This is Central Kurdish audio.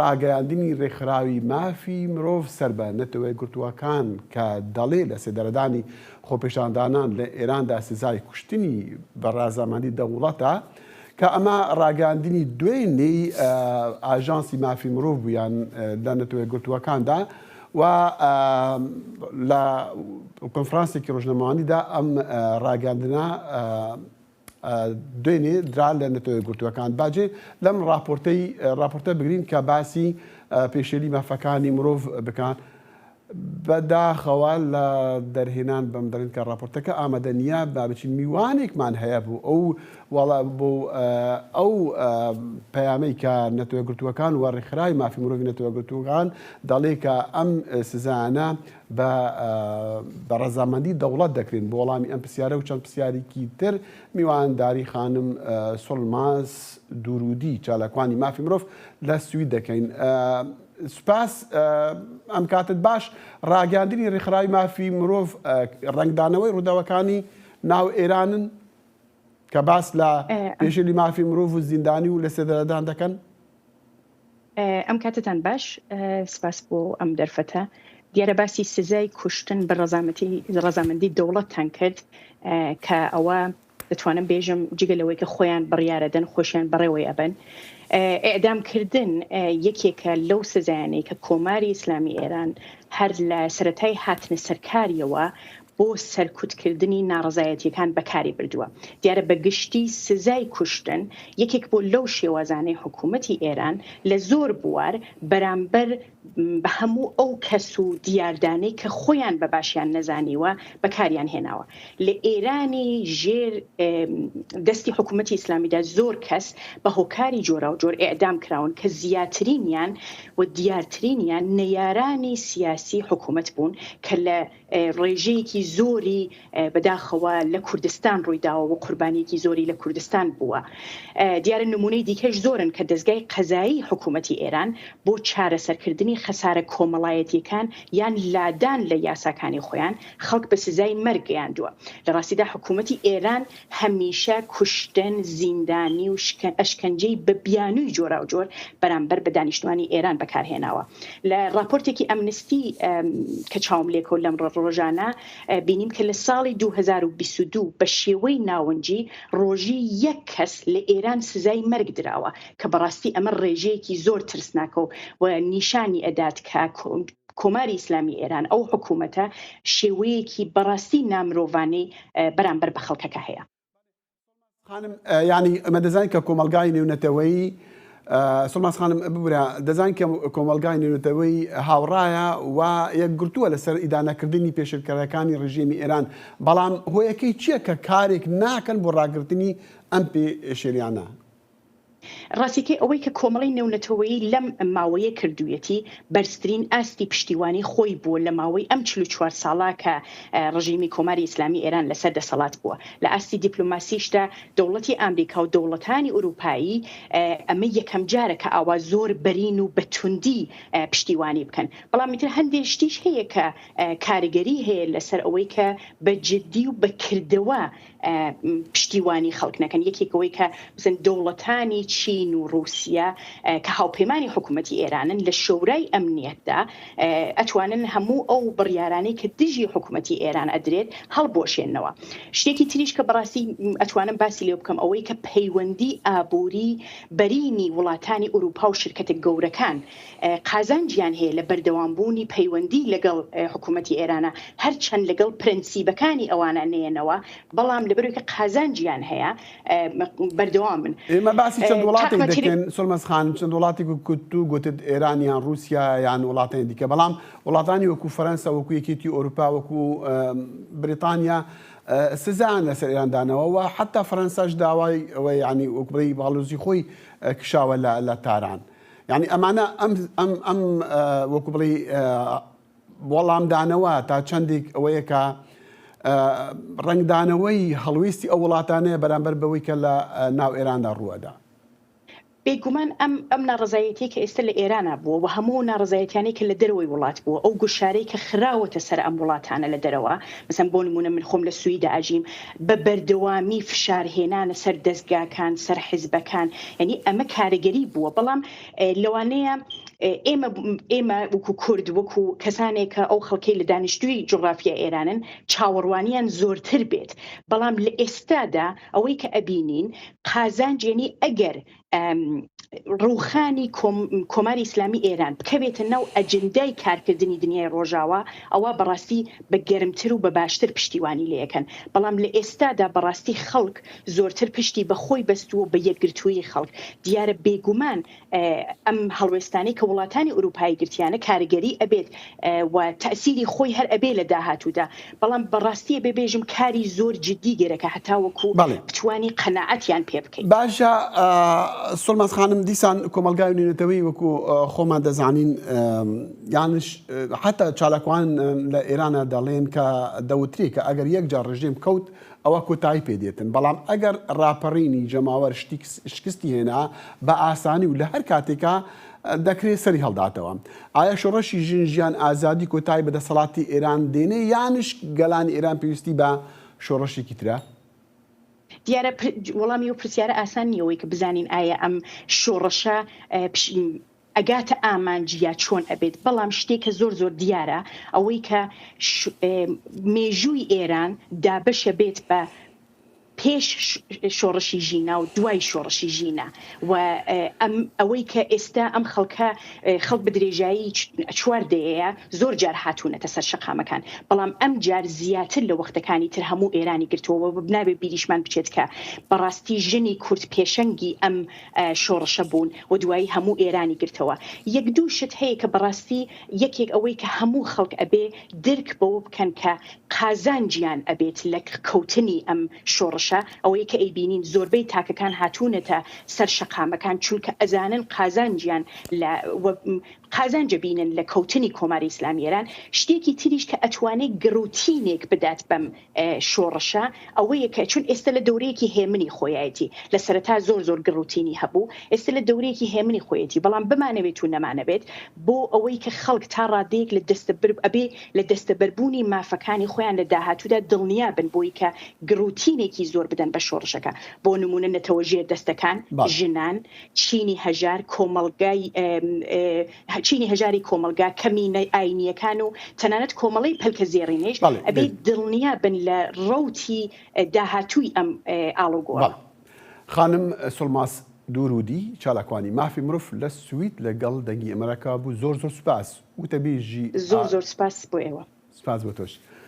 ڕاگەیاندنی ڕێکخراوی مافی مرۆڤ سەر بە نەتەوەی گرتووەکان کە دەڵێ لە سێدەرەدانی خۆپێشاندانان لە ئێراندا سزای کوشتنی بە ڕازامەندی دەوڵەتە کە ئەمە ڕاگەاندنی دوێنێی ئاژانسی مافی مرۆڤ بوویان لە نەتەوەی گرتووەکاندا و لە کۆنفرانسێکی ڕۆژنەمەوانیدا ئەم ڕاگەاندنە دوێنێ درا لە نەتەوەی گرتووەکان باجێ لەم راپۆرتە بگرین کە باسی پێشێلی مافەکانی مرۆڤ بکەن بەداخەوە لە دەرهێنان بەم دەڵێن کە راپۆرتەکە ئامادە نییە بابچین میوانێکمان هەیە بوو بۆ ئەو پەیامەی کە نەتەوەی گرتووەکان و ڕێکخراوی مافی مرۆڤی نەتەوەی گرتووەکان دەڵێ کە ئەم سزانە بە ڕەزامەندی دەوڵەت دەکرێن بۆ وەڵامی ئەم پرسیارە و چەند پرسیارێکی تر میوانداری خانم سۆڵماس دوورودی چالاکوانی مافی مرۆڤ لە سوید دەکەین. سوپاس ئەم کاتت باش. ڕاگەاندنی ڕێکخراوی مافی مرۆڤ ڕنگدانەوەی ڕووداوەکانی ناو ئێرانن کە باس لە پێشێلی مافی مرۆڤ و زیندانی و لە سێدەرەدان دەکەن. ئەم کاتتان باش، سپاس بۆ ئەم دەرفەتە. دیارە باسی سزای کوشتن بە ڕەزامەندی دەوڵەتتان کرد کە ئەوە دەتوانم بێژم جگەلەوەی کە خۆیان بڕیارەدەن خۆشیان بەڕێوەی ئەبن. ئێدامکردن یەکێکە لەو سزایانەی کە کۆماری ئیسلامی ئێران هەر لە سەرەتای هاتنە سەرکاریەوە بۆ سەرکوتکردنی ناڕزایەتیەکان بەکاری بردووە. دیارە بەگشتی سزای کوشتن یەکێک بۆ لەو شێوازانەی حکوومەتی ئێران لە زۆر بوار بەرامبەر بە هەموو ئەو کەس و دیاردانەی کە خۆیان بە باشیان نەزانیوە بەکاریان هێناوە. لە ئێرانی ژێر دەستی حکوومەتی ئیسلامیدا زۆر کەس بە هۆکاری جۆرا و جۆر ئێعدام کراون کە زیاترینیان و دیارترینیان نەیارانی سیاسی حکوومەت بوون کە لە ڕێژەیەکی زۆری بەداخەوە لە کوردستان ڕوویداوە و قوربانیەکی زۆری لە کوردستان بووە. دیارە نمونەی دیکەش زۆرن کە دەستگای قەزایی حکوومەتی ئێران بۆ چارەسەرکردنی خەسارە کۆمەڵایەتیەکان یان لادان لە یاساکانی خۆیان خەڵک بە سزای مەرگ گەیاندووە. لە ڕاستیدا حکوومەتی ئێران هەمیشە کوشتن، زیندانی و ئەشکەنجەی بە بیانووی جۆرا و جۆر بەرامبەر بە دانیشتوانی ئێران بەکارهێناوە. لە راپۆرتێکی ئەمنستی کە چاوم لێکۆ لەم ڕۆژانە بینیم کە لە ساڵی 2022 بە شێوەی ناوەنجی ڕۆژی یەک کەس لە ئێران سزای مەرگ دراوە کە بەڕاستی ئەمە ڕێژەیەکی زۆر ترسناکە و نیشانی ئەدات کە کۆماری ئیسلامی ئێران ئەو حکوومەتە شێوەیەکی بەڕاستی نامرۆڤانەی بەرامبەر بە خەڵکەکە هەیە. خانم ینی ئەمە دەزانین کە کۆمەلگای نێونەتەوەیی سڵماس خانم ببورە دەزانین کە کۆمەلگای نێونەتەوەی هاوڕایە و یەکگرتووە لەسەر ئیدانەکردنی پێشێلکەرەکانی ڕژیمی ئێران، بەڵام هۆیەکەی چییە کە کارێک ناکەن بۆ ڕاگررتنی ئەم پێشێریانە؟ ڕاستیکەی ئەوەی کە کۆمەڵی نێونەتەوەیی لەم ماوەیە کردوویەتی بەرزترین ئاستی پشتیوانی خۆی بووە لە ماوەی ئەم 44 ساڵا کە ڕژیمی کۆماری ئیسلامی ئێران لەسەر دەسەڵات بووە. لە ئاستی دیپلۆماسیشدا دەوڵەتی ئامریکا و دەوڵەتانی ئوروپایی ئەمە یەکەم جارە کە ئاوا زۆر بەرین و بەتوندی پشتیوانی بکەن. بەڵام میتر هەندێک شتیش هەیە کە کاریگەری هەیە لەسەر ئەوەی کە بە جددی و بەکردەوە پشتیوانی خەڵک نەکەن. یەکێکەوەی کە مثلا دەوڵەتانی چین و رووسیا کە هاوپەیمانی حکوومەتی ئێرانن لە شۆرای ئەمنیەتدا ئەتوانن هەموو ئەو بڕیارانەی کە دژی حکوومەتی ئێران ئەدرێت هەڵبۆشێنەوە. شتێکی تریش کە بەڕاستی ئەتوانم باسی لێ بکەم ئەوەی کە پەیوەندی ئابووری بەرینی وڵاتانی ئوروپا و شرکەتە گەورەکان قازانجیان هەیە لە بەردەوامبوونی پەیوەندی لەگەڵ حکوومەتی ئێرانە، هەرچەند لەگەڵ پرەنسیبەکانی ئەوانە نێنەوە، بەڵام لەبەرەوەی کە قازانجیان هەیە بەردەوامن. ئێمە باسی چەند وڵاتی دەکەن سۆڵماس خان، چەند وڵاتی کوتو گوتت ئێران یان رووسیا یان وڵاتانی دیکە، بەڵام وڵاتانی وەکو فەرەنسا، وەکو یەکێتی ئەوروپا، وەکو بریتانیا سزایان لەسەر ئێراندانەوە و حتا فەرەنساش داوای ئەوەی ینی وەکبڕی باڵۆزی خۆی کشاوە لە تاران. یعنی ئەمانە ئەم وەکو بڵی وەڵامدانەوە تا چەندێک ئەوەیە کە ڕنگدانەوەی هەڵویستی ئەو وڵاتانەیە بەرامبەر بەوەی کە لە ناو ئێراندا ڕووەدا. بێگومان ئەم ناڕزایەتی کە ئێستا لە ئێرانە بووە و هەموو ناڕزایەتیانی کە لە دەرەوەی وڵات بووە ئەو گوشارەی کە خراوەتە سەر ئەم وڵاتانە لە دەرەوە مەسەن بۆ نمونە من خۆم لە سویدا ئاژیم بە بەردەوامی فشارهێنانە سەر دەستگاکان سەر حیزبەکان یعنی ئەمە کارەگەری بووە بەڵام لەوانەیە ئێمە وەکو کورد وەکو کەسانێکە ئەو خەڵکەی لە دانیشتووی جغرافیا ئێرانن چاوەڕوانیان زۆرتر بێت بەڵام لە ئێستادا ئەوەی کە ئەبینین قازانجێنی ئەگەر ڕوخانی کۆماری ئیسلامی ئێران بکەوێتە ناو ئەجندای کارکردنی دنیای ڕۆژاوە ئەوە بەڕاستی بە گەرمتر و بە باشتر پشتیوانی لەکەن بەڵام لە ئێستادا بەڕاستی خەڵک زۆرتر پشتی بە خۆی بەستووە بە یەکگرتووی خەڵک دیارە بێگومان ئەم هەڵوێستانی کە وڵاتانی ئوروپای گرتیانە کارگەری ئەبێت و تەسیری خۆی هەر ئەبێ لە داهاتوودا بەڵام بەڕاستیە بێبێژم کاری زۆر جددی گەرەکە هەتاوەکو بتوانی قەناعەتیان پێ بکەین باشە سڵماس خانم دیسان کۆمەلگای نوێنێتەوەی وەکو خۆمان دەزانین یانش حتا چالاکوان لە ئێرانە دەڵێن کە دەوتری کە ئەگەر یەکجار ڕژێم کەوت ئەوە کۆتایی پێدێتن بەڵام ئەگەر ڕاپەڕینی جەماوەر شکستی هێنا بە ئاسانی و لە هەر کاتێکا دەکرێت سەری هەڵداتەوە ئایا شۆڕەشی ژین ئازادی کۆتایی بەدەسەڵاتی ئێران دێنێ یانش گەلانی ئێران پێویستی بە شۆڕەشێکی ترە؟ دیارە وەڵامی و پرسیارە ئاسان نیەوەی کە بزانین ئایا ئەم شۆڕەشە ئەگاتە ئامانجیا چۆن ئەبێت بەڵام شتێکە زۆر دیارە ئەوەی کە مێژووی ئێران دابەشە بێت بە پێش شۆڕشی ژینە و دوای شۆڕشی ژینە و ئەوەی کە ئێستا ئەم خەڵک بە درێژایی چواردەیە زۆر جار هاتوونەتە سەر شەقامەکان بەڵام ئەم جار زیاتر لە وەختەکانی تر هەموو ئێرانی گرتووە بنابێت بیریشمان بچێت کە بەڕاستی ژنی کورد پێشەنگی ئەم شۆڕشە بوون و دوایی هەموو ئێرانی گرتەوە یەک دوو شت هەیە کە بەڕاستی یەکێک ئەوەی کە هەموو خەڵک ئەبێ درک بەوە بکەن کە قازانجیان ئەبێت لە کەوتنی ئەم شۆڕش ئەوەی کە ئەیبینین زۆربەی تاکەکان هاتوونەتە سەر شەقامەکان چونکە ئەزانن قازانجیان قازانجە بینن لە کەوتنی کۆماری ئیسلامی ئێران شتێکی تریش کە ئەتوانێت گڕوتینێک بدات بەم شۆڕشە ئەوەیە کە چون ئێستا لە دەورەیەکی هێمنی خۆیەتی لە سەرەتا زۆر گڕوتینی هەبوو ئێستا لە دەورەیەکی هێمنی خۆیەتی بەڵام بمانەوێت و نەمانەبێت بۆ ئەوەی کە خەڵک تا ڕادەیەک لە دەستەبەربوونی مافەکانی خۆیان لە داهاتوودا دڵنیا بن بۆی کە گڕوتینێکی زۆر بدەن بە شۆڕشەکە بۆ نمونە نەتەوەژێر دەستەکان ژنان چینی هەژار کۆمەڵگای چینی هەژاری کۆمەلگا کەمینە ئاینیەکان و تەنانەت کۆمەڵی پەلکە زێڕینێش ئەبێت دڵنیا بن لە ڕەوتی داهاتووی ئەم ئاڵۆگۆڕە. خانم سڵماس دوورودی چالاکوانی مافی مرۆڤ لە سوید لەگەڵ دەنگی ئەمریکا بوو زۆر سوپاس وتەبێژی زۆر سوپاس بۆ ئێوە سپاس بۆ تۆش.